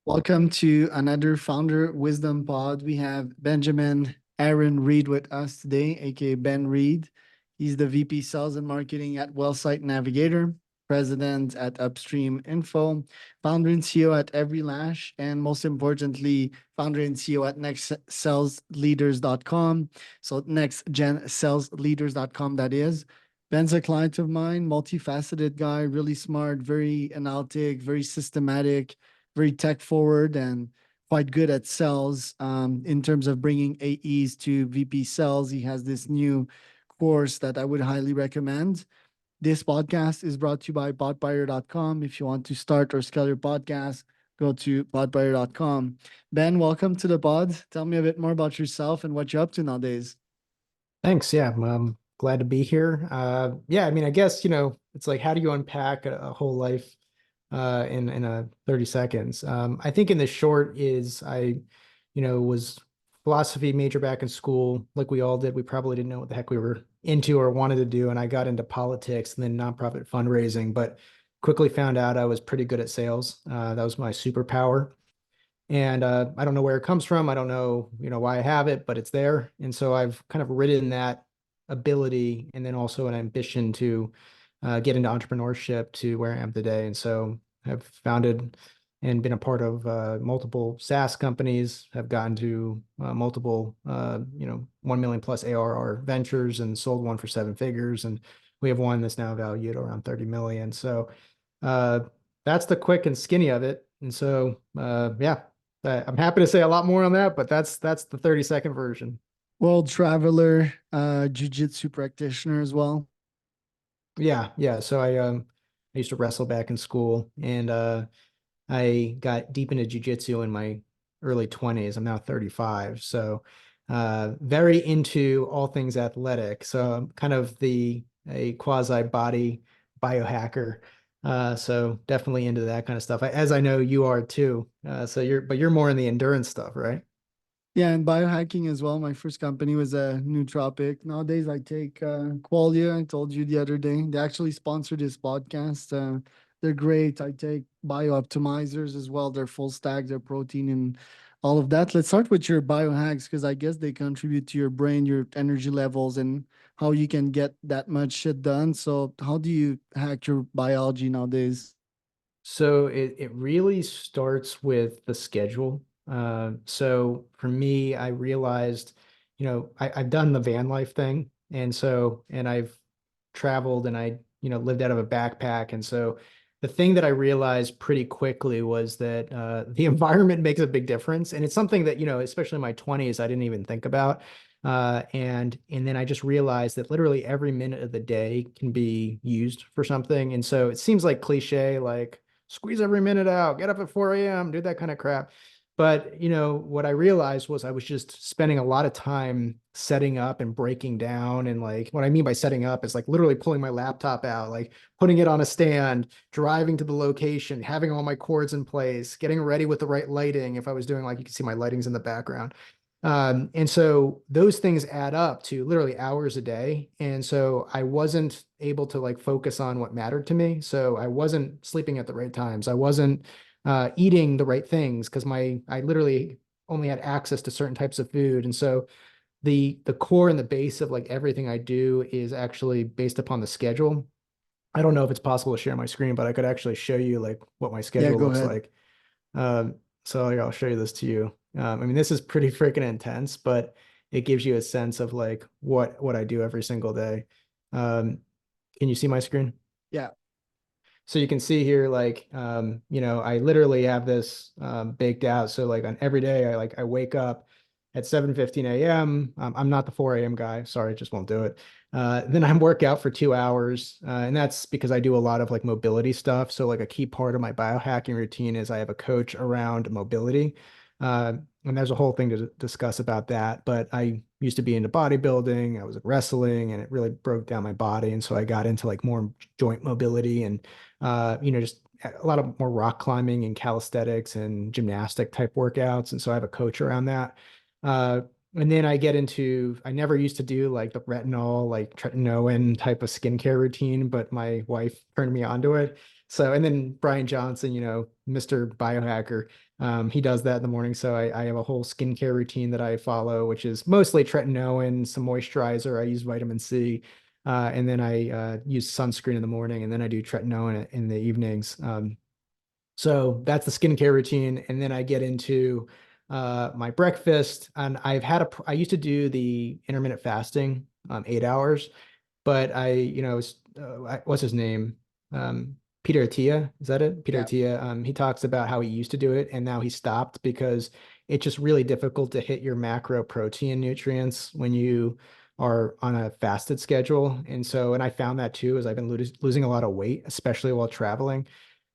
Welcome to another Founder Wisdom Pod. We have Benjamin Aaron Reed with us today, aka Ben Reed. He's the VP Sales and Marketing at Wellsite Navigator, President at Upstream Info, founder and CEO at Every Lash, and most importantly, founder and CEO at nextsalesleaders.com. So nextgensalesleaders.com, that is. Ben's a client of mine, multifaceted guy, really smart, very analytic, very systematic, very tech forward, and quite good at sales in terms of bringing AEs to VP sales. He has this new course that I would highly recommend. This podcast is brought to you by podbuyer.com. If you want to start or scale your podcast, go to podbuyer.com. Ben, welcome to the pod. Tell me a bit more about yourself and what you're up to nowadays. Thanks. Yeah, I'm glad to be here. Yeah, I mean, I guess, it's like, how do you unpack a whole life in a 30 seconds? I think in the short is was philosophy major back in school, like we all did. We probably didn't know what the heck we were into or wanted to do. And I got into politics and then nonprofit fundraising, but quickly found out I was pretty good at sales. That was my superpower. And I don't know where it comes from. I don't know, why I have it, but it's there. And so I've kind of ridden that ability and then also an ambition to get into entrepreneurship to where I am today. And so I've founded and been a part of multiple SaaS companies, have gotten to multiple, 1 million plus ARR ventures and sold one for 7 figures. And we have one that's now valued around 30 million. So uh, that's the quick and skinny of it. And so, yeah, I'm happy to say a lot more on that, but that's the 30-second version. World traveler, jiu-jitsu practitioner as well. Yeah, yeah. So I used to wrestle back in school, and I got deep into jujitsu in my early 20s. I'm now 35, so very into all things athletic. So I'm kind of a quasi body biohacker. So definitely into that kind of stuff, as I know you are too. So you're more in the endurance stuff, right? Yeah, and biohacking as well. My first company was a nootropic. Nowadays, I take Qualia. I told you the other day. They actually sponsored this podcast. They're great. I take biooptimizers as well. They're full stack, their protein, and all of that. Let's start with your biohacks because I guess they contribute to your brain, your energy levels, and how you can get that much shit done. So, how do you hack your biology nowadays? So it really starts with the schedule. So for me, I realized, I've done the van life thing, and I've traveled and I, lived out of a backpack. And so the thing that I realized pretty quickly was that the environment makes a big difference. And it's something that, especially in my 20s, I didn't even think about. And then I just realized that literally every minute of the day can be used for something. And so it seems like cliche, like squeeze every minute out, get up at 4 a.m., do that kind of crap. But what I realized was I was just spending a lot of time setting up and breaking down. And like what I mean by setting up is like literally pulling my laptop out, like putting it on a stand, driving to the location, having all my cords in place, getting ready with the right lighting. If I was doing, like, you can see my lighting's in the background. And so those things add up to literally hours a day. And so I wasn't able to like focus on what mattered to me. So I wasn't sleeping at the right times. I wasn't eating the right things because I literally only had access to certain types of food. And so the core and the base of like everything I do is actually based upon the schedule. I don't know if it's possible to share my screen, but I could actually show you like what my Yeah, schedule go looks ahead. like. So like, I'll show you this to you. I mean, this is pretty freaking intense, but it gives you a sense of like what I do every single day. Um, can you see my screen? Yeah. So you can see here, like, I literally have this baked out. So like on every day, I wake up at 7:15 a.m. I'm not the 4 a.m. guy. Sorry, just won't do it. Then I work out for 2 hours. And that's because I do a lot of like mobility stuff. So like a key part of my biohacking routine is I have a coach around mobility. And there's a whole thing to discuss about that. But I used to be into bodybuilding. I was wrestling and it really broke down my body. And so I got into like more joint mobility and just a lot of more rock climbing and calisthenics and gymnastic type workouts. And so I have a coach around that. Uh, and then I never used to do like the retinol, like tretinoin type of skincare routine, but my wife turned me onto it. So, and then Brian Johnson, Mr. Biohacker, he does that in the morning. So I have a whole skincare routine that I follow, which is mostly tretinoin, some moisturizer. I use vitamin C, and then I use sunscreen in the morning, and then I do tretinoin in the evenings. So that's the skincare routine. And then I get into my breakfast. And I used to do the intermittent fasting, 8 hours, but what's his name? Peter Attia, is that it? Peter Yeah. Attia. He talks about how he used to do it and now he stopped because it's just really difficult to hit your macro protein nutrients when you are on a fasted schedule. And I found that too, as I've been losing a lot of weight, especially while traveling.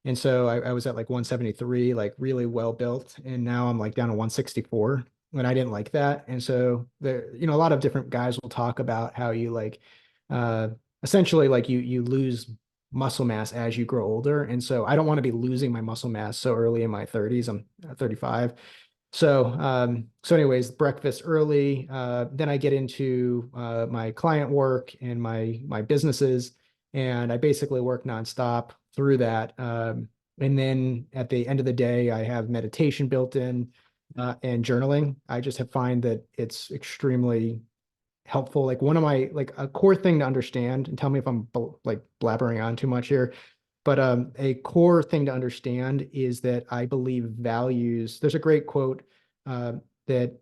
And so I was at like 173, like really well built. And now I'm like down to 164. And I didn't like that. And so a lot of different guys will talk about how you like uh essentially like you lose muscle mass as you grow older. And so I don't want to be losing my muscle mass so early in my 30s. I'm 35. So anyways, breakfast early. Then I get into my client work and my businesses, and I basically work nonstop through that. And then at the end of the day, I have meditation built in and journaling. I just have find that it's extremely helpful. Like one of my like a core thing to understand, and tell me if I'm like blabbering on too much here, but a core thing to understand is that I believe values. There's a great quote uh, that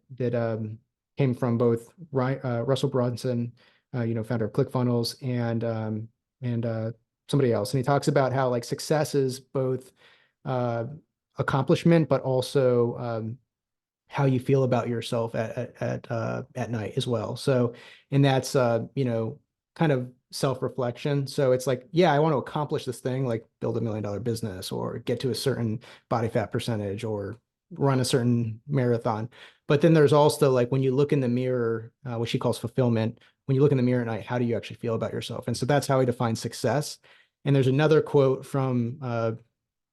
came from both Russell Brunson, founder of ClickFunnels, and somebody else, and he talks about how like success is both uh, accomplishment, but also how you feel about yourself at night as well. So, and that's kind of self-reflection. So it's like, yeah, I want to accomplish this thing, like build $1 million business or get to a certain body fat percentage or run a certain marathon. But then there's also like when you look in the mirror, what she calls fulfillment. When you look in the mirror at night, how do you actually feel about yourself? And so that's how I define success. And there's another quote from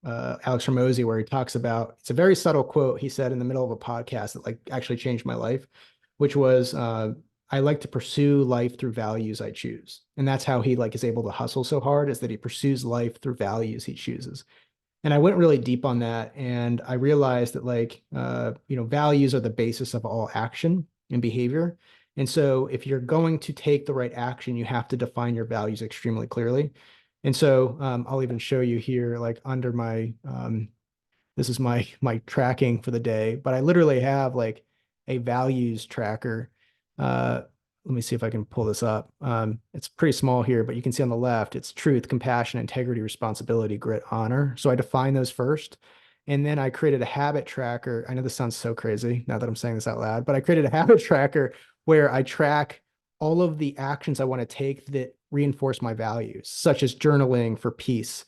Alex Ramosi, where he talks about, it's a very subtle quote he said in the middle of a podcast that like actually changed my life, which was, I like to pursue life through values I choose. And that's how he like is able to hustle so hard, is that he pursues life through values he chooses. And I went really deep on that. And I realized that like, values are the basis of all action and behavior. And so if you're going to take the right action, you have to define your values extremely clearly. And so I'll even show you here, like under my, this is my tracking for the day, but I literally have like a values tracker. Uh, Let me see if I can pull this up. It's pretty small here, but you can see on the left, it's truth, compassion, integrity, responsibility, grit, honor. So I define those first. And then I created a habit tracker. I know this sounds so crazy now that I'm saying this out loud, but I created a habit tracker where I track all of the actions I want to take that reinforce my values, such as journaling for peace,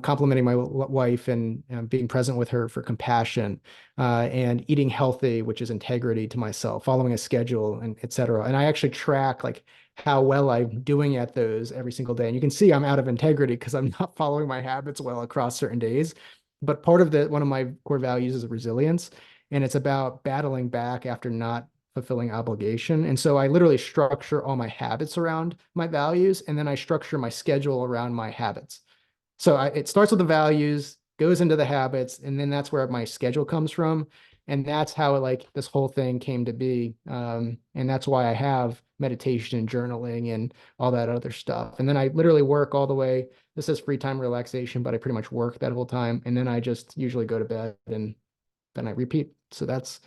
complimenting my wife and being present with her for compassion, and eating healthy, which is integrity to myself, following a schedule, and et cetera. And I actually track like how well I'm doing at those every single day. And you can see I'm out of integrity because I'm not following my habits well across certain days. But part of one of my core values is resilience. And it's about battling back after not fulfilling obligation. And so I literally structure all my habits around my values, and then I structure my schedule around my habits. So it starts with the values, goes into the habits, and then that's where my schedule comes from. And that's how like this whole thing came to be. And that's why I have meditation and journaling and all that other stuff. And then I literally work all the way. This says free time relaxation, but I pretty much work that whole time. And then I just usually go to bed and then I repeat. So that's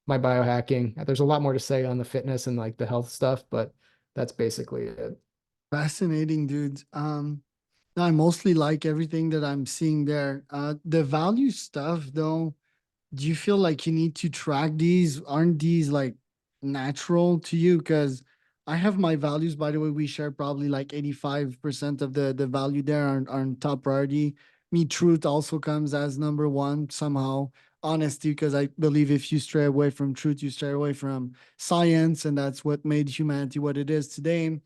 my biohacking. There's a lot more to say on the fitness and like the health stuff, but that's basically it. Fascinating, dude. I mostly like everything that I'm seeing there. The value stuff, though, do you feel like you need to track these? Aren't these like natural to you? Because I have my values, by the way, we share probably like 85% of the value there are top priority. Me, truth also comes as number one somehow. Honesty, because I believe if you stray away from truth, you stray away from science, and that's what made humanity what it is today.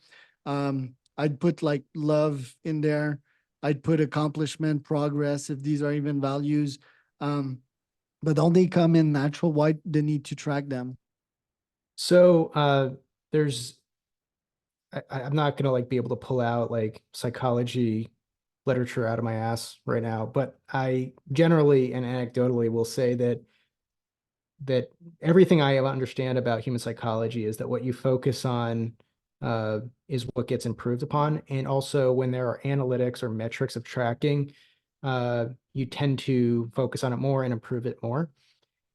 I'd put like love in there. I'd put accomplishment, progress, if these are even values. Um, but don't they come in natural? Why the need to track them? So there's I'm not gonna like be able to pull out like psychology literature out of my ass right now, but I generally and anecdotally will say that everything I understand about human psychology is that what you focus on is what gets improved upon. And also when there are analytics or metrics of tracking, you tend to focus on it more and improve it more.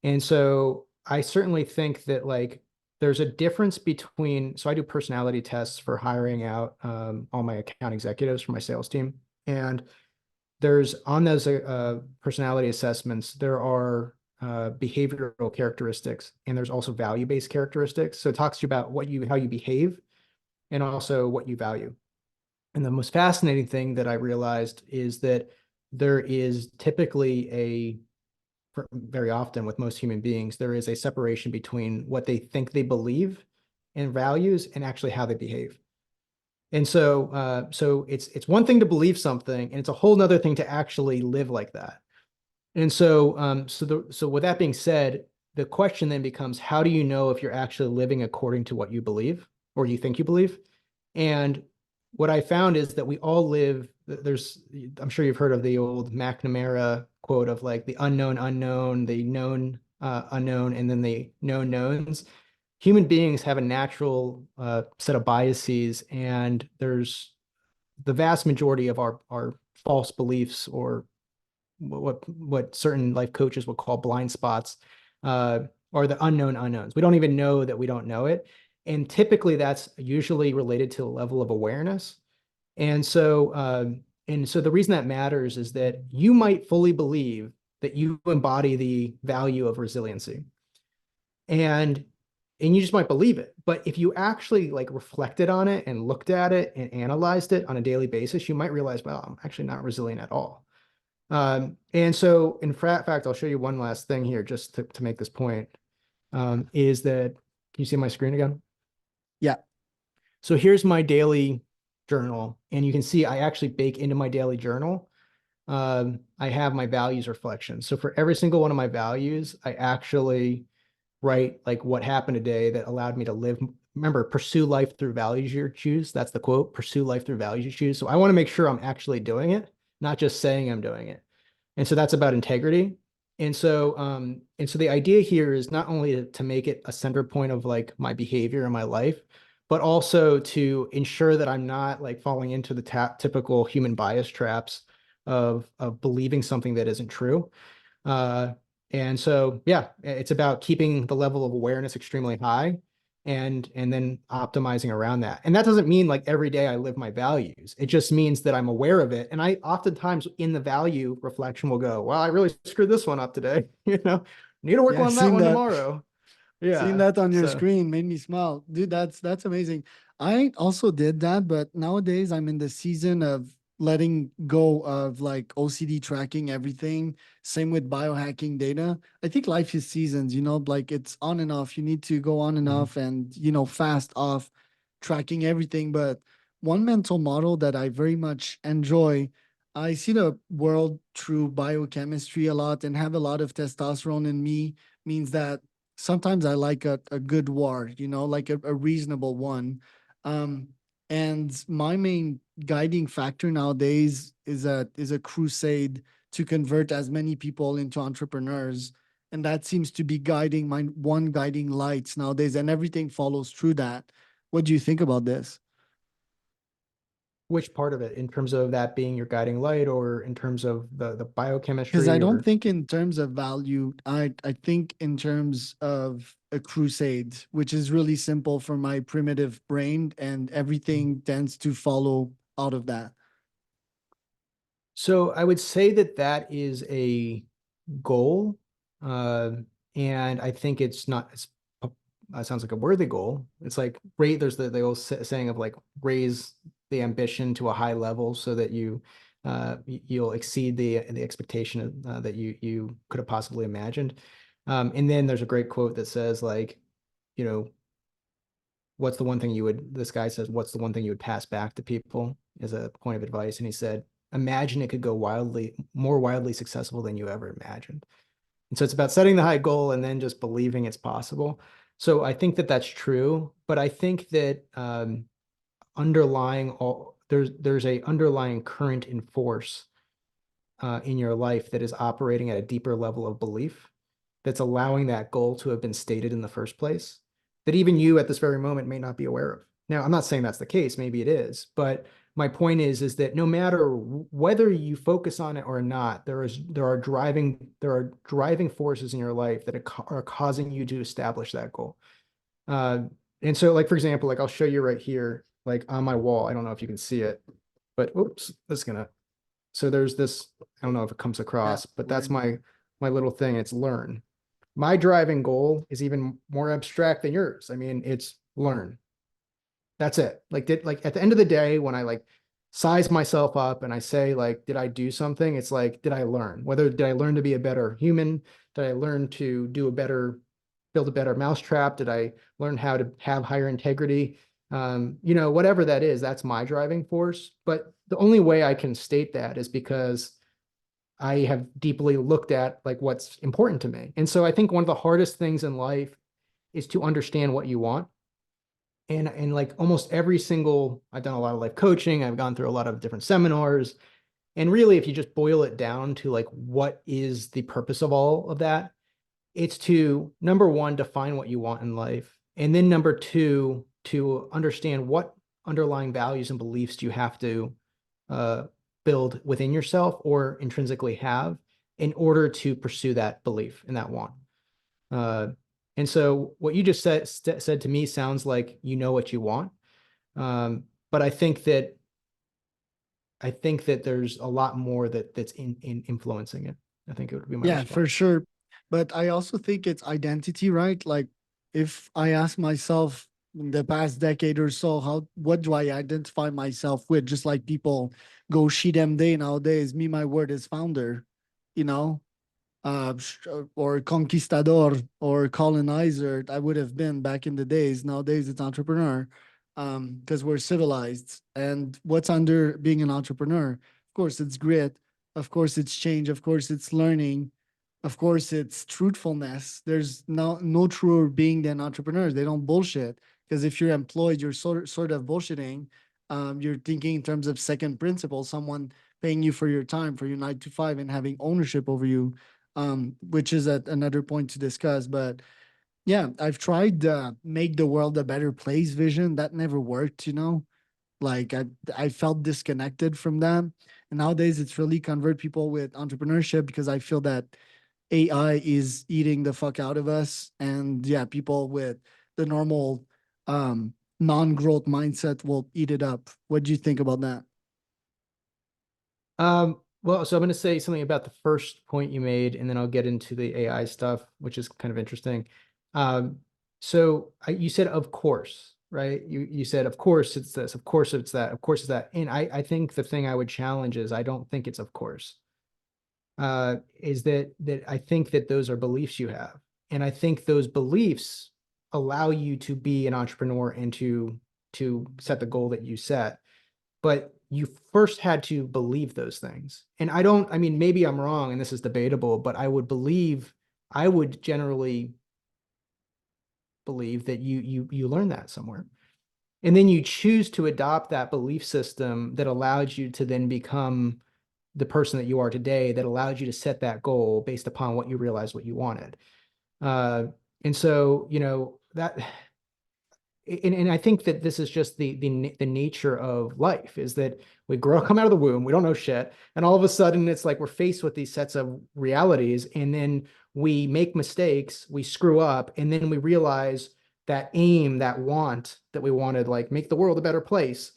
And so I certainly think that like there's a difference between, so I do personality tests for hiring out all my account executives for my sales team. And there's on those personality assessments, there are behavioral characteristics and there's also value-based characteristics. So it talks to you about how you behave and also what you value. And the most fascinating thing that I realized is that there is typically very often with most human beings, there is a separation between what they think they believe and values and actually how they behave. And so it's one thing to believe something, and it's a whole nother thing to actually live like that. And so with that being said, the question then becomes, how do you know if you're actually living according to what you believe or you think you believe? And what I found is that we all live, I'm sure you've heard of the old McNamara quote of like the unknown unknown, the known unknown, and then the known knowns. Human beings have a natural set of biases, and there's the vast majority of our false beliefs or what certain life coaches would call blind spots uh, are the unknown unknowns. We don't even know that we don't know it. And typically that's usually related to a level of awareness. And so the reason that matters is that you might fully believe that you embody the value of resiliency. And and you just might believe it. But if you actually like reflected on it and looked at it and analyzed it on a daily basis, you might realize, well, I'm actually not resilient at all. And so in fact, I'll show you one last thing here just to make this point, is that, can you see my screen again? Yeah. So here's my daily journal, and you can see I actually bake into my daily journal. I have my values reflection. So for every single one of my values, I actually write like what happened today that allowed me to live. Remember, pursue life through values you choose. That's the quote, pursue life through values you choose. So I want to make sure I'm actually doing it, not just saying I'm doing it. And so that's about integrity. And so the idea here is not only to make it a center point of like my behavior in my life, but also to ensure that I'm not like falling into the typical human bias traps of believing something that isn't true. Uh, and so, yeah, it's about keeping the level of awareness extremely high and then optimizing around that. And that doesn't mean like every day I live my values. It just means that I'm aware of it. And I oftentimes in the value reflection will go, well, I really screwed this one up today. Need to work Yeah, on that seen one that. tomorrow. Seeing Yeah. that on your So screen made me smile. Dude, that's amazing. I also did that, but nowadays I'm in the season of letting go of like OCD tracking everything. Same with biohacking data. I think life is seasons, like it's on and off. You need to go on and Mhm. off and, fast off tracking everything. But one mental model that I very much enjoy, I see the world through biochemistry a lot and have a lot of testosterone in me, means that sometimes I like a good war, like a reasonable one. Um, and my main guiding factor nowadays is a crusade to convert as many people into entrepreneurs. And that seems to be guiding my one guiding lights nowadays, and everything follows through that. What do you think about this? which part of it in terms of that being your guiding light or in terms of the Because I biochemistry don't or think in terms of value, I think in terms of a crusade, which is really simple for my primitive brain, and everything tends to follow out of that. so I would say that that is a goal. Uh, and I think it sounds like a worthy goal. It's like there's the old saying of like raise the ambition to a high level so that you'll exceed the expectation that you could have possibly imagined. And then there's a great quote that says like, you know, this guy says, what's the one thing you would pass back to people as a point of advice? And he said, imagine it could go more wildly successful than you ever imagined. And so it's about setting the high goal and then just believing it's possible. So I think that that's true, but I think that underlying all there's a underlying current in force in your life that is operating at a deeper level of belief that's allowing that goal to have been stated in the first place that even you at this very moment may not be aware of. Now, I'm not saying that's the case, maybe it is, but my point is that no matter whether you focus on it or not, there are driving forces in your life that are causing you to establish that goal. Uh, and so, like, for example, like I'll show you right here, like on my wall. I don't know if you can see it, but oops, that's gonna. So there's this. I don't know if it comes Yeah, across, but that's learn. my little thing. It's learn. My driving goal is even more abstract than yours. I mean, it's learn. That's it. Like at the end of the day, when I like size myself up and I say like, did I do something? It's like, did I learn? Whether did I learn to be a better human? Did I learn to build a better mousetrap? Did I learn how to have higher integrity? Whatever that is, that's my driving force. But the only way I can state that is because I have deeply looked at like what's important to me. And so I think one of the hardest things in life is to understand what you want. And like almost every single, I've done a lot of life coaching, I've gone through a lot of different seminars. And really, if you just boil it down to like what is the purpose of all of that, it's to number one, define what you want in life. And then number two, to understand what underlying values and beliefs do you have to uh, build within yourself or intrinsically have in order to pursue that belief and that want. Uh, and so what you just said to me sounds like you know what you want. But I think that there's a lot more that's in influencing it. I think it would be my Yeah, for response. sure. But I also think it's identity, right? Like if I ask myself in the past decade or so, what do I identify myself with? Just like people go she them day nowadays, me, my word is founder, you know, or conquistador or colonizer. I would have been back in the days. Nowadays it's entrepreneur. Because we're civilized. And what's under being an entrepreneur? Of course, it's grit. Of course, it's change. Of course, it's learning. Of course, it's truthfulness. There's no truer being than entrepreneurs. They don't bullshit. Because if you're employed, you're sort of bullshitting. You're thinking in terms of second principle, someone paying you for your time, for your 9 to 5, and having ownership over you, which is another point to discuss. But yeah, I've tried make the world a better place vision. That never worked, you know. Like I felt disconnected from that. And nowadays it's really convert people with entrepreneurship because I feel that AI is eating the fuck out of us. And yeah, people with the normal non-growth mindset will eat it up. What do you think about that? Well, so I'm going to say something about the first point you made, and then I'll get into the AI stuff, which is kind of interesting. You said, of course, right? You said, of course it's this, of course it's that, of course it's that. And I think the thing I would challenge is I don't think it's of course. Is that I think that those are beliefs you have. And I think those beliefs allow you to be an entrepreneur and to set the goal that you set, but you first had to believe those things. And I mean, maybe I'm wrong and this is debatable, but I would generally believe that you learn that somewhere. And then you choose to adopt that belief system that allowed you to then become the person that you are today, that allowed you to set that goal based upon what you realized what you wanted. Uh, and so, that and I think that this is just the nature of life is that we come out of the womb, we don't know shit, and all of a sudden it's like we're faced with these sets of realities, and then we make mistakes, we screw up, and then we realize that aim, that want that we wanted, like make the world a better place,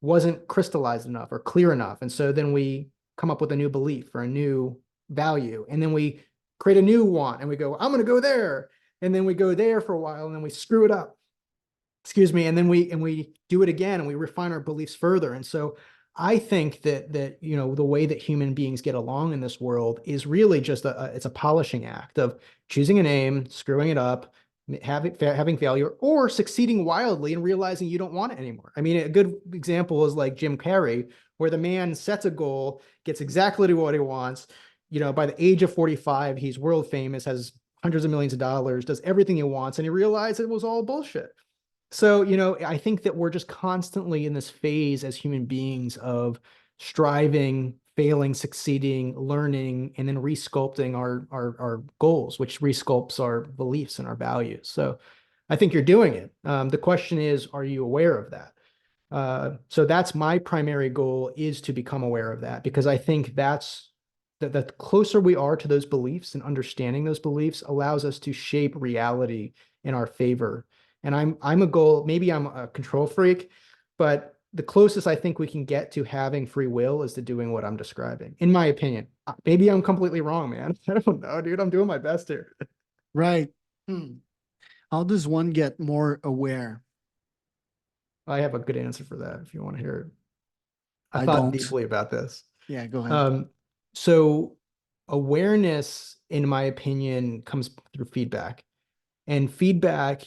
wasn't crystallized enough or clear enough, and so then we come up with a new belief or a new value, and then we create a new want, and we go, I'm going to go there, and then we go there for a while, and then we screw it up, excuse me, and then we do it again and we refine our beliefs further. And so I think that the way that human beings get along in this world is really just it's a polishing act of choosing an aim, screwing it up, having failure, or succeeding wildly and realizing you don't want it anymore. I mean, a good example is like Jim Carrey, where the man sets a goal, gets exactly what he wants. By the age of 45, he's world famous, has hundreds of millions of dollars, does everything he wants, and he realized it was all bullshit. So, I think that we're just constantly in this phase as human beings of striving, failing, succeeding, learning, and then resculpting our goals, which resculpts our beliefs and our values. So I think you're doing it. The question is, are you aware of that? So that's my primary goal, is to become aware of that, because I think that's that the closer we are to those beliefs and understanding those beliefs allows us to shape reality in our favor. And I'm a goal, maybe I'm a control freak, but the closest I think we can get to having free will is to doing what I'm describing, in my opinion. Maybe I'm completely wrong, man. I don't know, dude. I'm doing my best here. Right. Hmm. How does one get more aware? I have a good answer for that if you want to hear it. I I thought don't. deeply about this. Yeah, go ahead. Um, so awareness, in my opinion, comes through feedback, and feedback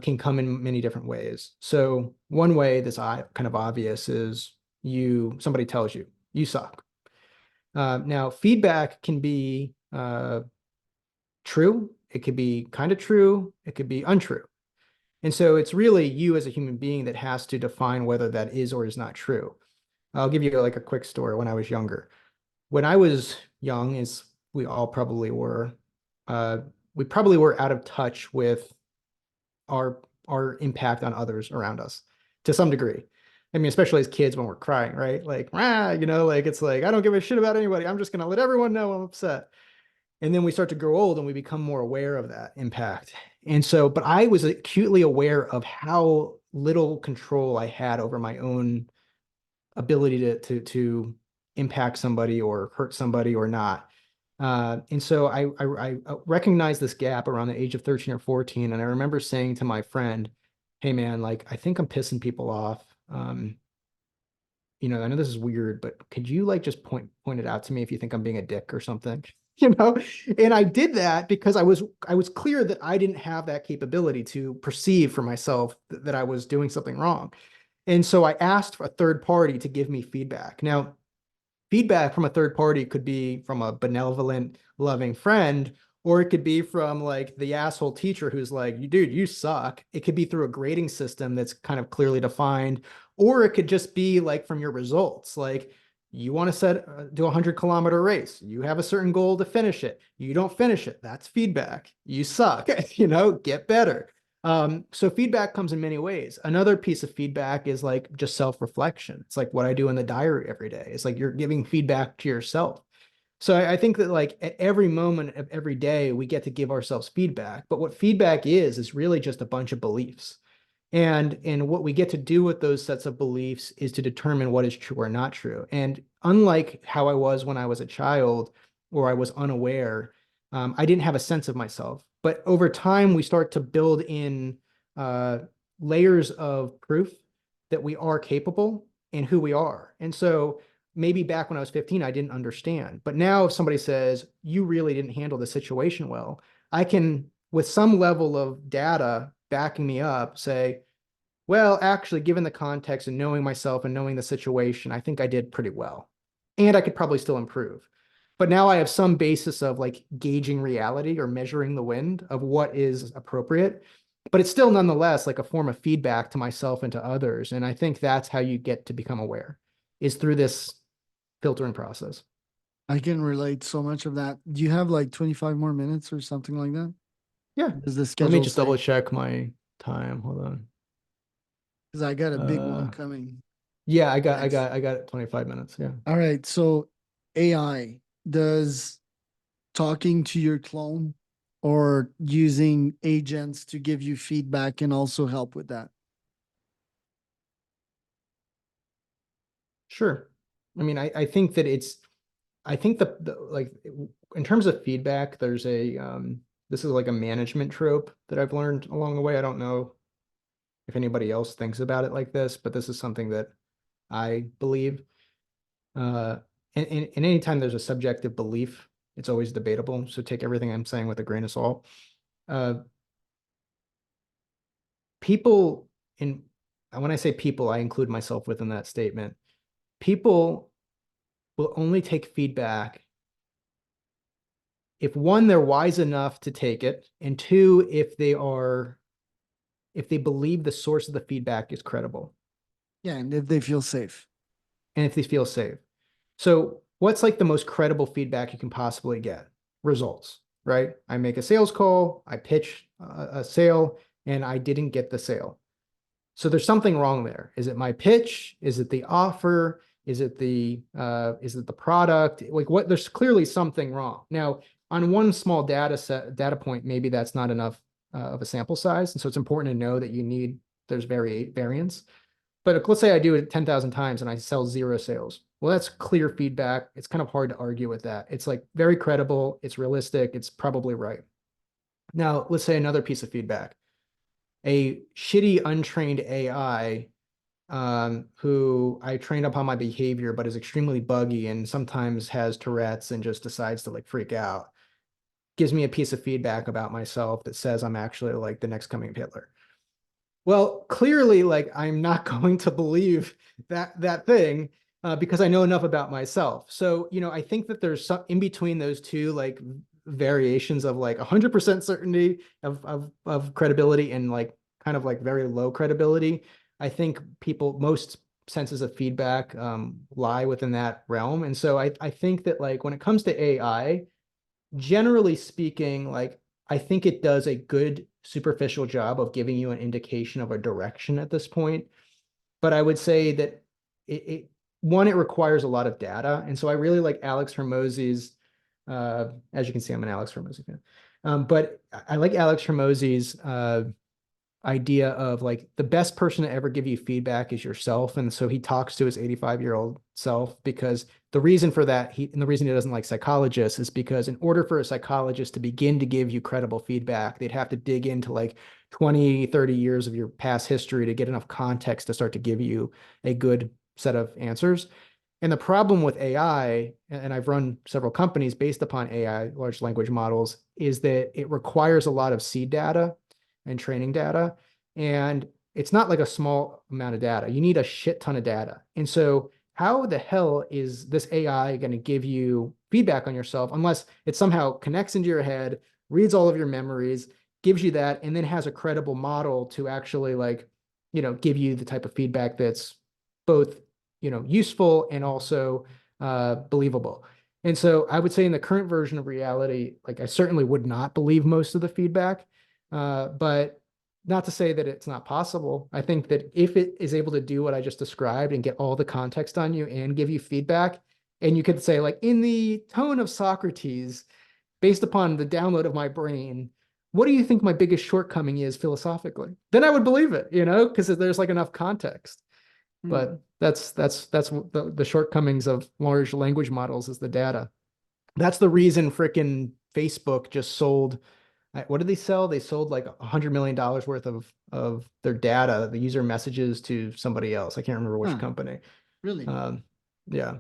can come in many different ways. So one way that's kind of obvious is somebody tells you you suck. Now feedback can be true. It could be kind of true. It could be untrue. And so it's really you as a human being that has to define whether that is or is not true. I'll give you like a quick story. When I was younger, when I was young, as we all probably were, uh, we probably were out of touch with our impact on others around us to some degree. I mean, especially as kids when we're crying, right? Like, rah, like it's like, I don't give a shit about anybody. I'm just gonna let everyone know I'm upset. And then we start to grow old and we become more aware of that impact. And so, but I was acutely aware of how little control I had over my own ability to impact somebody or hurt somebody or not. And so I recognized this gap around the age of 13 or 14. And I remember saying to my friend, hey man, like, I think I'm pissing people off. I know this is weird, but could you like just point it out to me if you think I'm being a dick or something? You know? And I did that because I was clear that I didn't have that capability to perceive for myself that I was doing something wrong. And so I asked for a third party to give me feedback. Now, feedback from a third party could be from a benevolent, loving friend, or it could be from like the asshole teacher who's like, "You dude, you suck." It could be through a grading system that's kind of clearly defined, or it could just be like from your results. Like, you want to do a 100-kilometer race. You have a certain goal to finish it. You don't finish it. That's feedback. You suck. Get better. So feedback comes in many ways. Another piece of feedback is like just self-reflection. It's like what I do in the diary every day. It's like you're giving feedback to yourself. So I think that like at every moment of every day, we get to give ourselves feedback. But what feedback is really just a bunch of beliefs. And what we get to do with those sets of beliefs is to determine what is true or not true. And unlike how I was when I was a child or I was unaware, I didn't have a sense of myself. But over time, we start to build in uh, layers of proof that we are capable and who we are. And so maybe back when I was 15, I didn't understand. But now if somebody says, you really didn't handle the situation well, I can, with some level of data backing me up, say, well, actually, given the context and knowing myself and knowing the situation, I think I did pretty well. And I could probably still improve. But now I have some basis of like gauging reality or measuring the wind of what is appropriate. But it's still nonetheless like a form of feedback to myself and to others. And I think that's how you get to become aware, is through this filtering process. I can relate so much of that. Do you have like 25 more minutes or something like that? Yeah. Does the Let me schedule just double say? check my time. Hold on. Because I got a big one Uh, coming yeah, next. I got 25 minutes. Yeah. All right. So AI, does talking to your clone or using agents to give you feedback and also help with that? Sure. I mean, I think that I think like in terms of feedback, there's this is like a management trope that I've learned along the way. I don't know if anybody else thinks about it like this, but this is something that I believe. Uh, and anytime there's a subjective belief, it's always debatable. So take everything I'm saying with a grain of salt. Uh, people in When I say people, I include myself within that statement. People will only take feedback if one, they're wise enough to take it, and two, if they are if they believe the source of the feedback is credible Yeah, and if they feel safe. and if they feel safe. So what's like the most credible feedback you can possibly get? Results, right? I make a sales call, I pitch a sale, and I didn't get the sale. So there's something wrong there. Is it my pitch? Is it the offer? Is it the product? Like what? There's clearly something wrong. Now, on one small data point, maybe that's not enough of a sample size, and so it's important to know that there's variance. But let's say I do it 10,000 times and I sell 0 sales. Well, that's clear feedback. It's kind of hard to argue with that. It's like very credible. It's realistic. It's probably right. Now, let's say another piece of feedback. A shitty, untrained AI who I trained up on my behavior, but is extremely buggy and sometimes has Tourette's and just decides to like freak out, gives me a piece of feedback about myself that says I'm actually like the next coming of Hitler. Well, clearly, like I'm not going to believe that thing because I know enough about myself. So, I think that there's some in between those two like variations of like 100% certainty of credibility and like kind of like very low credibility. I think most senses of feedback lie within that realm. And so I think that like when it comes to AI, generally speaking, like I think it does a good superficial job of giving you an indication of a direction at this point. But I would say that it requires a lot of data. And so I really like Alex Hormozy's, as you can see, I'm an Alex Hormozy fan. But I like Alex Hormozy's idea of like the best person to ever give you feedback is yourself. And so he talks to his 85-year-old self because the reason for that, and the reason he doesn't like psychologists is because in order for a psychologist to begin to give you credible feedback, they'd have to dig into like 20, 30 years of your past history to get enough context to start to give you a good set of answers. And the problem with AI, and I've run several companies based upon AI, large language models, is that it requires a lot of seed data and training data. And it's not like a small amount of data. You need a shit ton of data. And so how the hell is this AI going to give you feedback on yourself unless it somehow connects into your head, reads all of your memories, gives you that, and then has a credible model to actually like, give you the type of feedback that's both, useful and also believable. And so I would say in the current version of reality, like I certainly would not believe most of the feedback. But not to say that it's not possible. I think that if it is able to do what I just described and get all the context on you and give you feedback, and you could say, like, in the tone of Socrates, based upon the download of my brain, what do you think my biggest shortcoming is philosophically? Then I would believe it, because there's like enough context. But that's the shortcomings of large language models is the data. That's the reason frickin' Facebook just sold what did they sell? They sold like $100 million worth of their data, the user messages to somebody else. I can't remember which Huh, company. really? Yeah,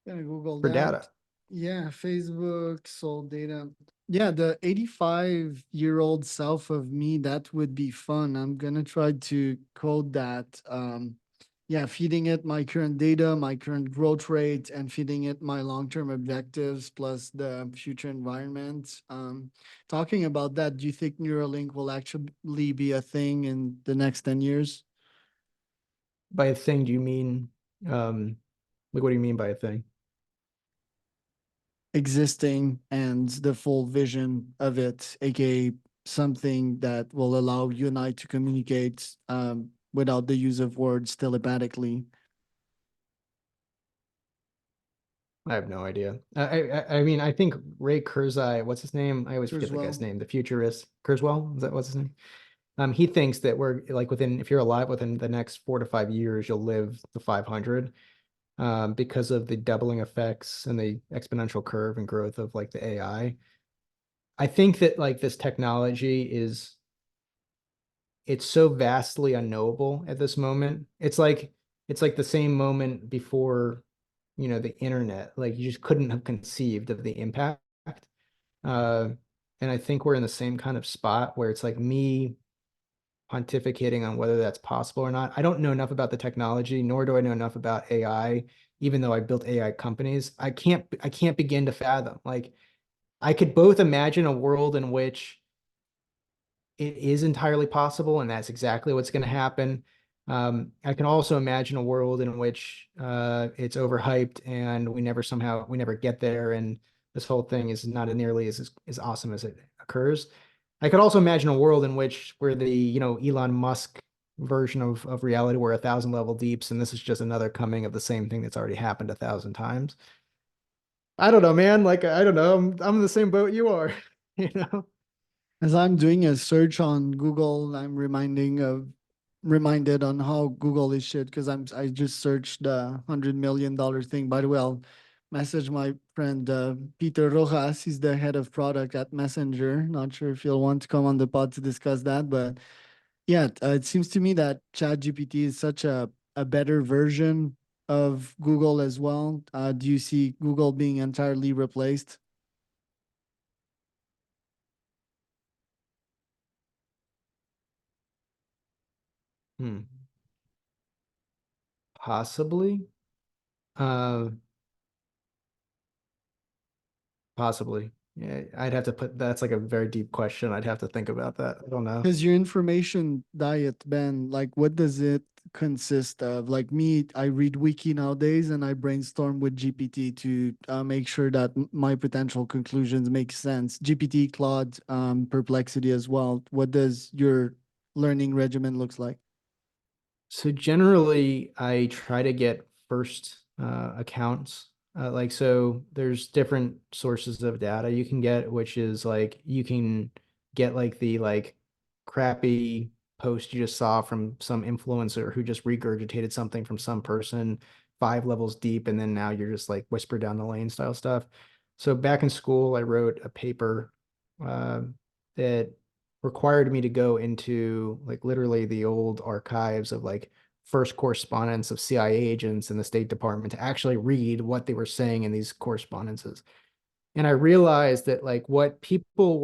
Gonna Google for that. data. Yeah, Facebook sold data. Yeah, the 85-year-old self of me, that would be fun. I'm gonna try to code that. Yeah, feeding it my current data, my current growth rate, and feeding it my long-term objectives plus the future environment. Talking about that, do you think Neuralink will actually be a thing in the next 10 years? By a thing, do you mean like what do you mean by a thing? Existing and the full vision of it, aka something that will allow you and I to communicate without the use of words telepathically. I have no idea. I mean, I think Ray Kurzweil, what's his name? I always forget As the guy's well. name. The futurist Kurzweil, is that what's his name? He thinks that we're like if you're alive within the next 4 to 5 years, you'll live the 500. Because of the doubling effects and the exponential curve and growth of like the AI. I think that like this technology it's so vastly unknowable at this moment. It's like the same moment before, the internet. Like you just couldn't have conceived of the impact. Uh, and I think we're in the same kind of spot where it's like me pontificating on whether that's possible or not. I don't know enough about the technology, nor do I know enough about AI, even though I built AI companies. I can't begin to fathom. Like I could both imagine a world in which it is entirely possible, and that's exactly what's going to happen. I can also imagine a world in which it's overhyped and we never get there, and this whole thing is not nearly as awesome as it occurs. I could also imagine a world in which we're the, Elon Musk version of reality, where 1,000 level deeps, and this is just another coming of the same thing that's already happened 1,000 times. I don't know, man. Like, I don't know. I'm in the same boat you are, you know? As I'm doing a search on Google, I'm reminded on how Google is shit because I just searched the $100 million thing. By the way, I'll message my friend Peter Rojas. He's the head of product at Messenger. Not sure if you'll want to come on the pod to discuss that, but yeah, it seems to me that ChatGPT is such a better version of Google as well. Do you see Google being entirely replaced? Hmm. Possibly. Uh, Possibly. Yeah, I'd have to put that's like a very deep question. I'd have to think about that. I don't know. Because your information diet, Ben, like what does it consist of? Like me, I read Wiki nowadays and I brainstorm with GPT to make sure that my potential conclusions make sense. GPT, Claude, Perplexity as well. What does your learning regimen looks like? So generally, I try to get first accounts. Like, so there's different sources of data you can get, which is like you can get like the crappy post you just saw from some influencer who just regurgitated something from some person 5 levels deep, and then now you're just like whisper down the lane style stuff. So back in school, I wrote a paper uh, that required me to go into like literally the old archives of like first correspondence of CIA agents in the State Department to actually read what they were saying in these correspondences. And I realized that like what people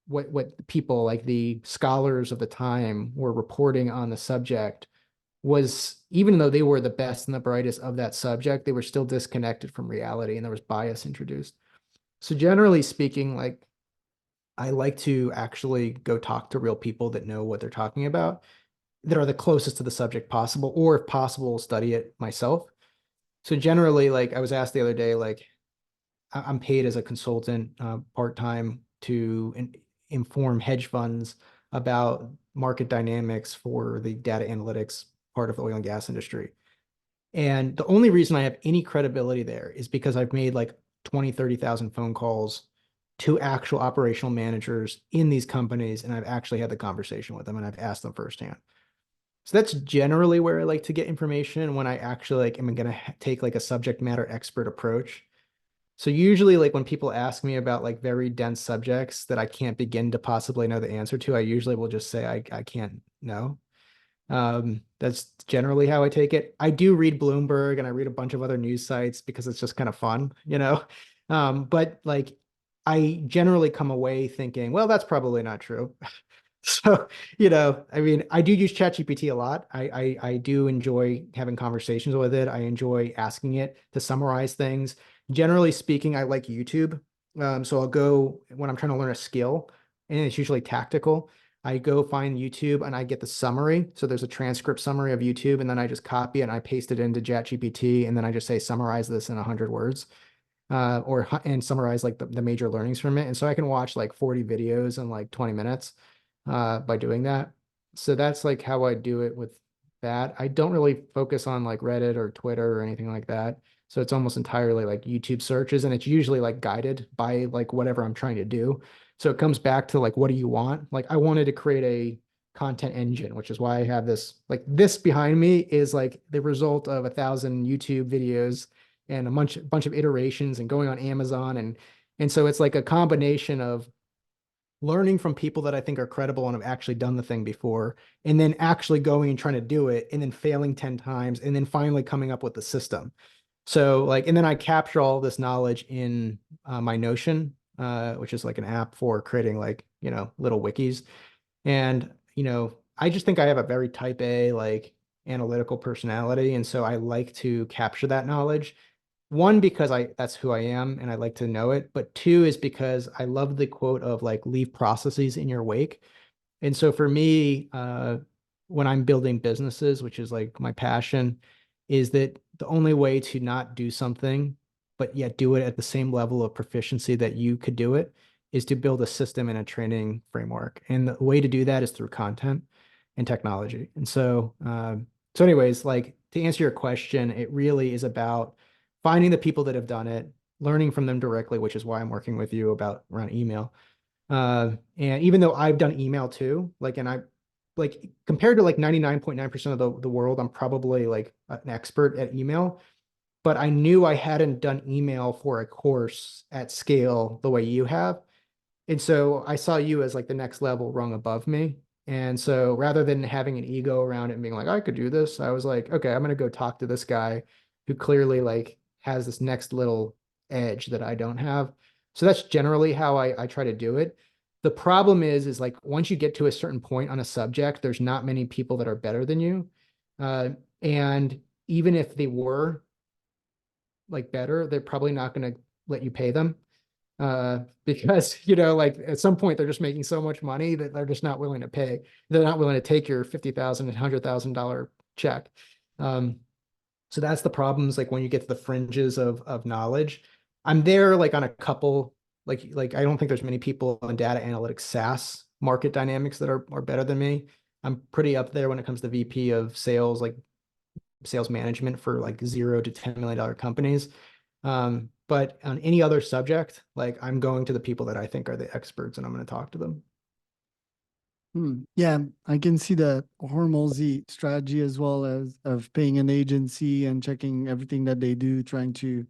like the scholars of the time were reporting on the subject was, even though they were the best and the brightest of that subject, they were still disconnected from reality and there was bias introduced. So generally speaking, like I like to actually go talk to real people that know what they're talking about, that are the closest to the subject possible, or if possible, study it myself. So generally, like I was asked the other day, like I'm paid as a consultant part-time to inform hedge funds about market dynamics for the data analytics part of the oil and gas industry. And the only reason I have any credibility there is because I've made like 20, 30,000 phone calls to actual operational managers in these companies, and I've actually had the conversation with them and I've asked them firsthand. So that's generally where I like to get information when I actually like am going to take like a subject matter expert approach. So usually like when people ask me about like very dense subjects that I can't begin to possibly know the answer to, I usually will just say I can't know. That's generally how I take it. I do read Bloomberg and I read a bunch of other news sites because it's just kind of fun, you know? But like I generally come away thinking, well, that's probably not true. So, I mean, I do use ChatGPT a lot. I do enjoy having conversations with it. I enjoy asking it to summarize things. Generally speaking, I like YouTube. So I'll go when I'm trying to learn a skill, and it's usually tactical. I go find YouTube and I get the summary. So there's a transcript summary of YouTube, and then I just copy it and I paste it into ChatGPT, and then I just say summarize this in 100 words, and summarize like the major learnings from it. And so I can watch like 40 videos in like 20 minutes by doing that. So that's like how I do it with that. I don't really focus on like Reddit or Twitter or anything like that. So it's almost entirely like YouTube searches, and it's usually like guided by like whatever I'm trying to do. So it comes back to like, what do you want? Like I wanted to create a content engine, which is why I have this, like this behind me is like the result of 1,000 YouTube videos and a bunch of iterations and going on Amazon, and so it's like a combination of learning from people that I think are credible and have actually done the thing before, and then actually going and trying to do it and then failing 10 times and then finally coming up with the system. So like, and then I capture all this knowledge in my Notion, which is like an app for creating like, little wikis. And, I just think I have a very type A, like analytical personality. And so I like to capture that knowledge. One, because that's who I am and I like to know it. But two is because I love the quote of like leave processes in your wake. And so for me, when I'm building businesses, which is like my passion, is that the only way to not do something, but yet do it at the same level of proficiency that you could do it, is to build a system and a training framework. And the way to do that is through content and technology. And so anyways, like to answer your question, it really is about finding the people that have done it, learning from them directly, which is why I'm working with you about around email. And even though I've done email too, like, and I like compared to like 99.9% of the world, I'm probably like an expert at email, but I knew I hadn't done email for a course at scale the way you have. And so I saw you as like the next level rung above me. And so rather than having an ego around it and being like, I could do this, I was like, okay, I'm going to go talk to this guy who clearly like has this next little edge that I don't have. So that's generally how I try to do it. The problem is like once you get to a certain point on a subject, there's not many people that are better than you. Uh, and even if they were like better, they're probably not going to let you pay them because like at some point they're just making so much money that they're just not willing to pay. They're not willing to take your $50,000 and $100,000 check. Um, so that's the problems. Like when you get to the fringes of knowledge, I'm there like on a couple. Like I don't think there's many people on data analytics SaaS market dynamics that are better than me. I'm pretty up there when it comes to VP of sales, like sales management for like $0 to $10 million companies. But on any other subject, like I'm going to the people that I think are the experts and I'm going to talk to them. Yeah, I can see the Hormozy strategy as well as of paying an agency and checking everything that they do, trying to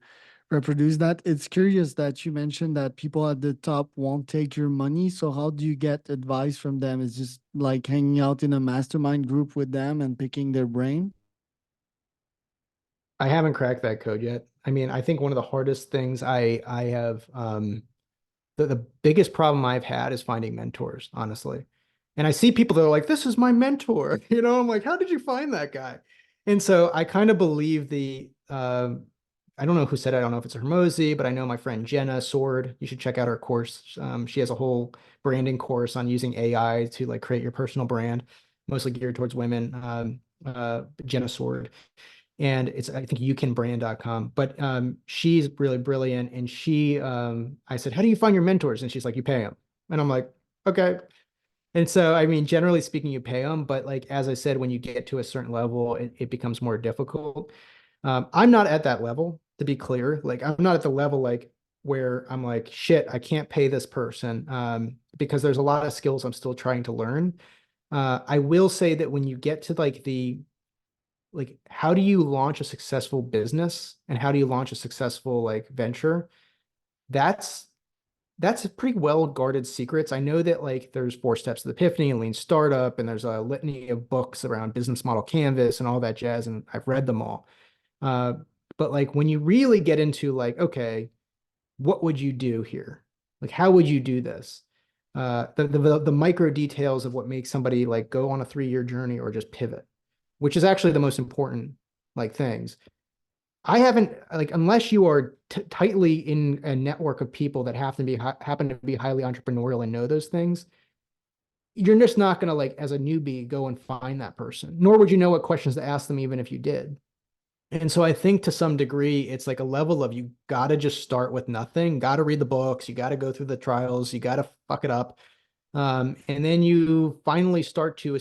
reproduce that. It's curious that you mentioned that people at the top won't take your money. So how do you get advice from them? Is just like hanging out in a mastermind group with them and picking their brain? I haven't cracked that code yet. I mean, I think one of the hardest things I have the biggest problem I've had is finding mentors, honestly. And I see people that are like, this is my mentor. I'm like, how did you find that guy? And so I kind of believe I don't know who said it. I don't know if it's Hermosi, but I know my friend Jenna Sword. You should check out her course. She has a whole branding course on using AI to like create your personal brand, mostly geared towards women. Jenna Sword and it's I think youcanbrand.com. But she's really brilliant. And I said, how do you find your mentors? And she's like, you pay them. And I'm like, okay. And so I mean, generally speaking, you pay them, but like as I said, when you get to a certain level, it becomes more difficult. I'm not at that level, to be clear. Like I'm not at the level like where I'm like, shit, I can't pay this person because there's a lot of skills I'm still trying to learn. I will say that when you get to like how do you launch a successful business and how do you launch a successful like venture? That's that's a pretty well guarded secrets. I know that like there's four steps to the epiphany and lean startup, and there's a litany of books around business model canvas and all that jazz, and I've read them all. Uh, but like when you really get into like, okay, what would you do here? Like, how would you do this? The micro details of what makes somebody like go on a 3-year journey or just pivot, which is actually the most important like things. I haven't like unless you are tightly in a network of people that happen to be highly entrepreneurial and know those things. You're just not going to like as a newbie go and find that person, nor would you know what questions to ask them even if you did. And so I think to some degree, it's like a level of you got to just start with nothing, got to read the books, you got to go through the trials, you got to fuck it up. And then you finally start to,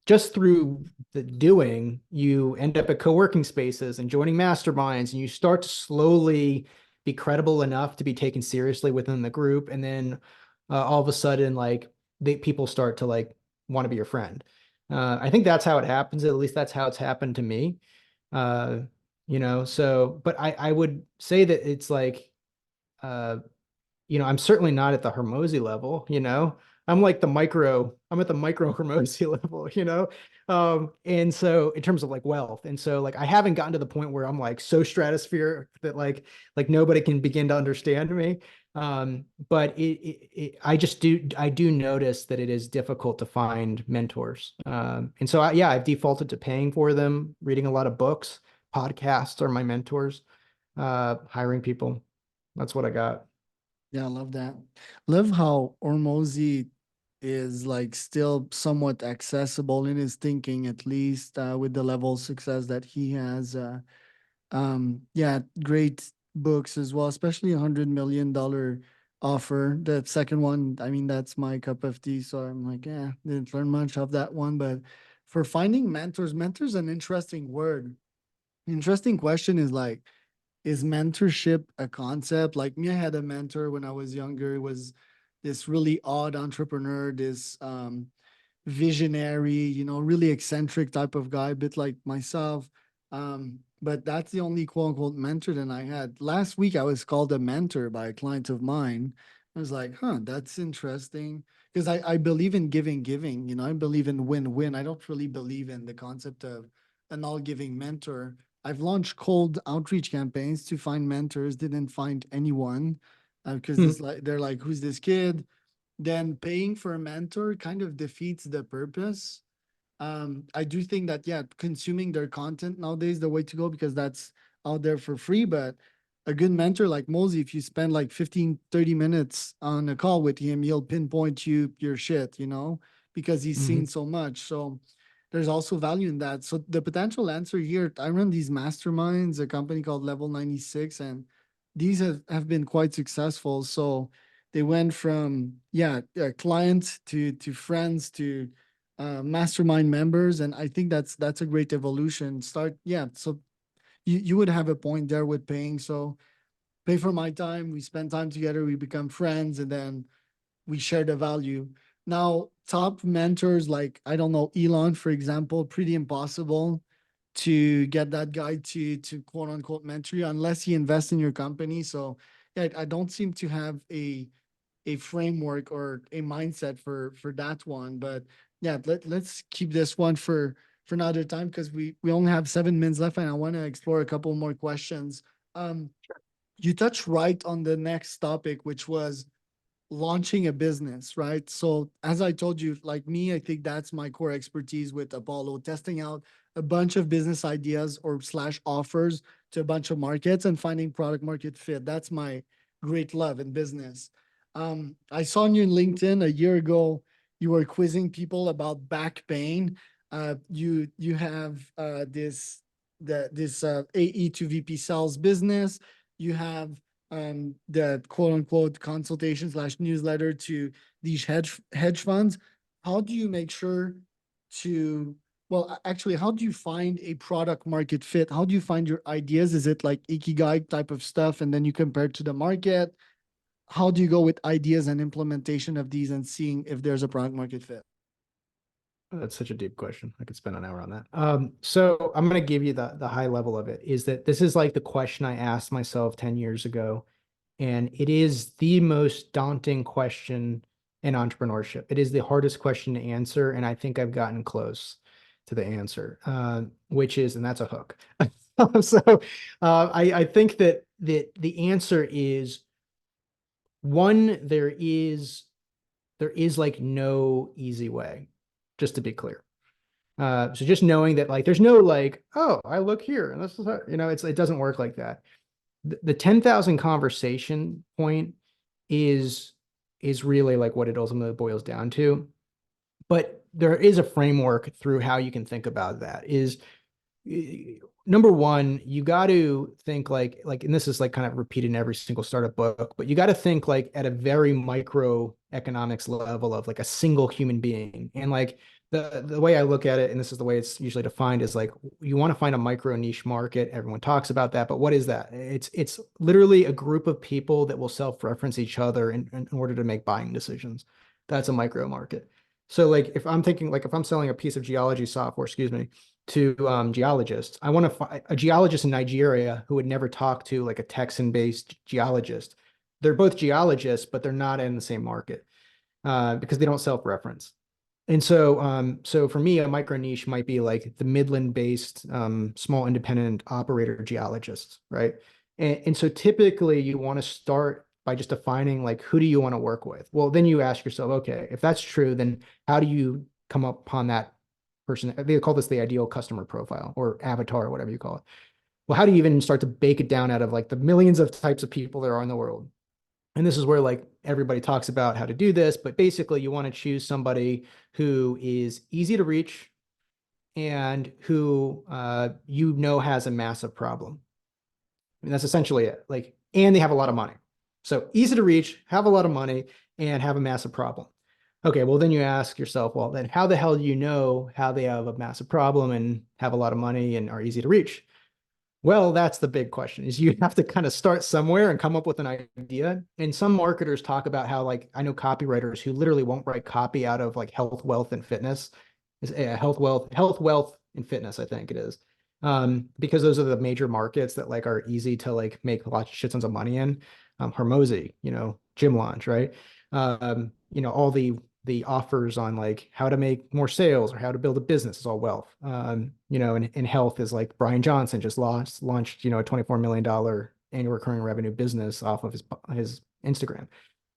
just through the doing, you end up at co-working spaces and joining masterminds, and you start to slowly be credible enough to be taken seriously within the group. And then all of a sudden, like people start to like want to be your friend. I think that's how it happens. At least that's how it's happened to me. Uh, so, but I would say that it's like, uh, I'm certainly not at the Hormozy level. I'm at the micro Hormozy level. And so in terms of like wealth. And so like I haven't gotten to the point where I'm like so stratospheric that like nobody can begin to understand me. But I do notice that it is difficult to find mentors. And so yeah, I've defaulted to paying for them, reading a lot of books, podcasts are my mentors, hiring people. That's what I got. Yeah, I love that. Love how Ormozy is like still somewhat accessible in his thinking, at least with the level of success that he has. Yeah, great books as well, especially $100 million offer. The second one, I mean, that's my cup of tea. So I'm like, yeah, didn't learn much of that one. But for finding mentors, mentor's an interesting word. Interesting question is like, is mentorship a concept? Like me, I had a mentor when I was younger. It was this really odd entrepreneur, this visionary, really eccentric type of guy, a bit like myself. But that's the only quote unquote mentor that I had. Last week, I was called a mentor by a client of mine. I was like, huh, that's interesting. Because I believe in giving, I believe in win-win. I don't really believe in the concept of an all-giving mentor. I've launched cold outreach campaigns to find mentors, didn't find anyone because Hmm. this like they're like, who's this kid? Then paying for a mentor kind of defeats the purpose. I do think that, yeah, consuming their content nowadays the way to go because that's out there for free. But a good mentor like Mosey, if you spend like 15, 30 minutes on a call with him, he'll pinpoint your shit, because he's Mhm. seen so much. So there's also value in that. So the potential answer here, I run these masterminds, a company called Level 96, and these have been quite successful. So they went from, yeah, clients to friends to mastermind members, and I think that's a great evolution. Start, yeah. So you would have a point there with paying. So pay for my time. We spend time together. We become friends, and then we share the value. Now, top mentors like I don't know Elon, for example, pretty impossible to get that guy to quote unquote mentor you unless he invests in your company. So yeah, I don't seem to have a framework or a mindset for that one. But yeah, let's keep this one for another time because we only have 7 minutes left and I want to explore a couple more questions. Um, you touched right on the next topic, which was launching a business, right? So as I told you, like me, I think that's my core expertise with Apollo, testing out a bunch of business ideas or slash offers to a bunch of markets and finding product market fit. That's my great love in business. I saw on your LinkedIn a year ago, you were quizzing people about back pain. You have this AE to VP sales business. You have the quote unquote consultation slash newsletter to these hedge funds. How do you make sure to, well, actually, how do you find a product market fit? How do you find your ideas? Is it like ikigai type of stuff and then you compare it to the market? How do you go with ideas and implementation of these and seeing if there's a product market fit? That's such a deep question. I could spend an hour on that. So I'm going to give you the high level of it is that this is like the question I asked myself 10 years ago. And it is the most daunting question in entrepreneurship. It is the hardest question to answer. And I think I've gotten close to the answer, which is, and that's a hook. So I think that the answer is one, there is like no easy way, just to be clear. So just knowing that like there's no like, oh, I look here and this is how, it doesn't work like that. The 10,000 conversation point is really like what it ultimately boils down to. But there is a framework through how you can think about that is number one, you got to think and this is like kind of repeated in every single startup book, but you got to think like at a very micro economics level of like a single human being. And like the way I look at it, and this is the way it's usually defined, is like you want to find a micro niche market. Everyone talks about that, but what is that? It's literally a group of people that will self-reference each other in order to make buying decisions. That's a micro market. So like if I'm thinking like if I'm selling a piece of geology software, excuse me, to geologists. I want to find a geologist in Nigeria who would never talk to like a Texan-based geologist. They're both geologists, but they're not in the same market because they don't self-reference. And so for me, a micro niche might be like the Midland-based small independent operator geologists, right? And so typically you want to start by just defining like who do you want to work with? Well, then you ask yourself, okay, if that's true, then how do you come upon that person? They call this the ideal customer profile or avatar or whatever you call it. Well, how do you even start to bake it down out of like the millions of types of people there are in the world? And this is where like everybody talks about how to do this, but basically you want to choose somebody who is easy to reach and who has a massive problem. I mean, that's essentially it. Like, and they have a lot of money. So easy to reach, have a lot of money, and have a massive problem. Okay, well, then you ask yourself, well, then how the hell do you know how they have a massive problem and have a lot of money and are easy to reach? Well, that's the big question is you have to kind of start somewhere and come up with an idea. And some marketers talk about how, like, I know copywriters who literally won't write copy out of like health, wealth, and fitness. Health, wealth, and fitness, I think it is. Because those are the major markets that like are easy to like make lots of shit tons of money in. Hormozy, Gym Launch, right? All the offers on like how to make more sales or how to build a business is all wealth. And health is like Brian Johnson just launched, a $24 million annual recurring revenue business off of his Instagram.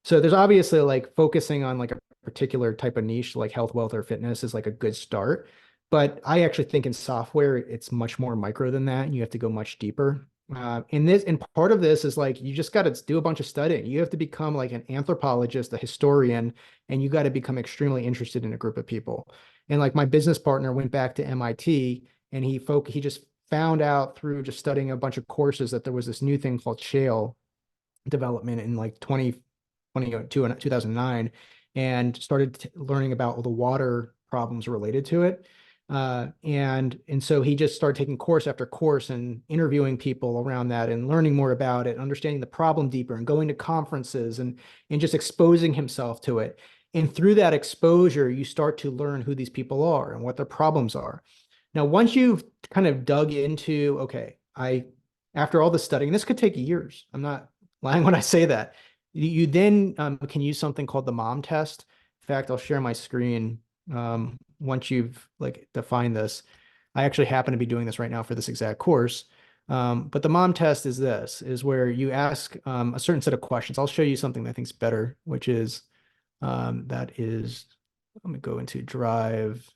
So there's obviously like focusing on like a particular type of niche, like health, wealth, or fitness is like a good start. But I actually think in software, it's much more micro than that. And you have to go much deeper. And part of this is like, you just got to do a bunch of studying. You have to become like an anthropologist, a historian, and you got to become extremely interested in a group of people. And like my business partner went back to MIT and he just found out through just studying a bunch of courses that there was this new thing called shale development in like 2009 and started learning about all the water problems related to it. And so he just started taking course after course and interviewing people around that and learning more about it, understanding the problem deeper and going to conferences and just exposing himself to it. And through that exposure, you start to learn who these people are and what their problems are. Now, once you've kind of dug into, okay, after all the studying, this could take years. I'm not lying when I say that. You then can use something called the mom test. In fact, I'll share my screen once you've like defined this. I actually happen to be doing this right now for this exact course. But the mom test is where you ask a certain set of questions. I'll show you something that I think is better, which is let me go into Drive.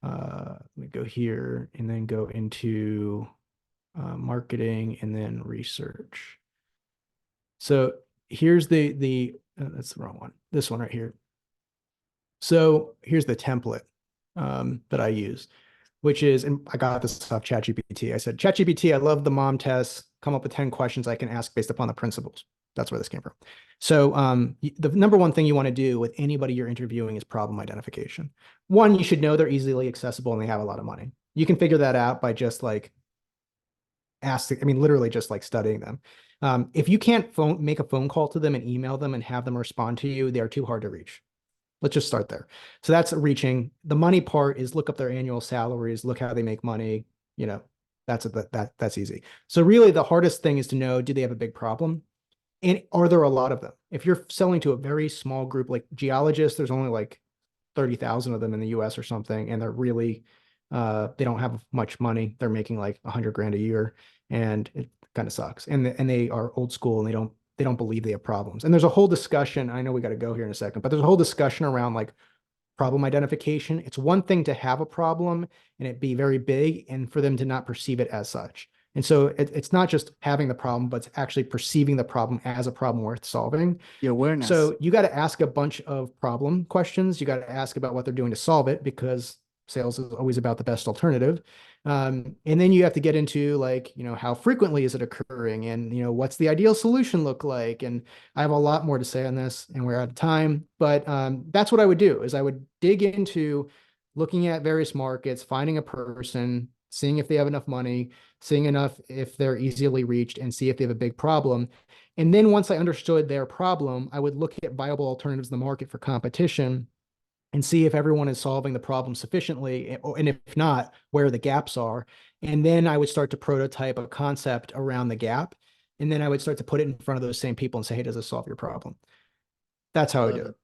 Let me go here and then go into marketing and then research. So here's that's the wrong one. This one right here. So here's the template that I use, which is, and I got this off ChatGPT. I said, ChatGPT, I love the mom test. Come up with 10 questions I can ask based upon the principles. That's where this came from. So the number one thing you want to do with anybody you're interviewing is problem identification. One, you should know they're easily accessible and they have a lot of money. You can figure that out by just like literally just like studying them. If you can't make a phone call to them and email them and have them respond to you, they are too hard to reach. Let's just start there. So that's reaching. The money part is look up their annual salaries, look how they make money. That's easy. So really the hardest thing is to know, do they have a big problem? And are there a lot of them? If you're selling to a very small group, like geologists, there's only like 30,000 of them in the US or something. And they're really, they don't have much money. They're making like 100 grand a year and it kind of sucks. And they are old school and they don't believe they have problems. And there's a whole discussion. I know we got to go here in a second, but there's a whole discussion around like problem identification. It's one thing to have a problem and it be very big and for them to not perceive it as such. And so it's not just having the problem, but it's actually perceiving the problem as a problem worth solving. The awareness. So you got to ask a bunch of problem questions. You got to ask about what they're doing to solve it because sales is always about the best alternative. And then you have to get into like, how frequently is it occurring and, what's the ideal solution look like? And I have a lot more to say on this and we're out of time, but that's what I would do is I would dig into looking at various markets, finding a person, seeing if they have enough money, seeing enough if they're easily reached and see if they have a big problem. And then once I understood their problem, I would look at viable alternatives in the market for competition and see if everyone is solving the problem sufficiently. And if not, where the gaps are. And then I would start to prototype a concept around the gap. And then I would start to put it in front of those same people and say, hey, does this solve your problem? That's how I do it.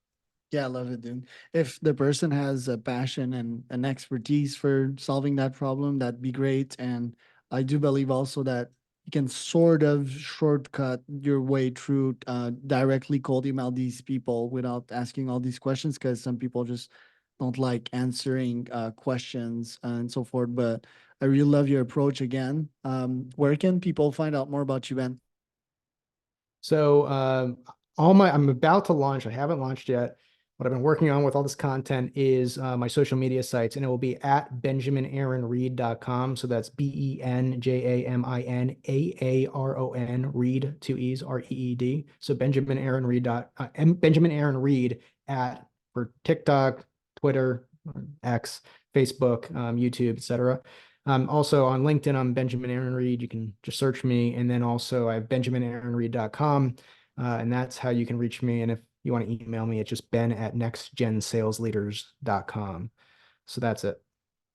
Yeah, I love it, dude. If the person has a passion and an expertise for solving that problem, that'd be great. And I do believe also that you can sort of shortcut your way through directly cold email these people without asking all these questions because some people just don't like answering questions and so forth. But I really love your approach again. Where can people find out more about you, Ben? So I'm about to launch. I haven't launched yet. What I've been working on with all this content is my social media sites, and it will be at benjaminaaronreed.com. So that's BenjaminAaron, Reed, two E's, Reed. So Benjamin Aaron Reed at for TikTok, Twitter, X, Facebook, YouTube, etc. Also on LinkedIn, I'm Benjamin Aaron Reed. You can just search me. And then also I have benjaminaaronreed.com. And that's how you can reach me. And if you want to email me, it's just ben@nextgensalesleaders.com. So that's it.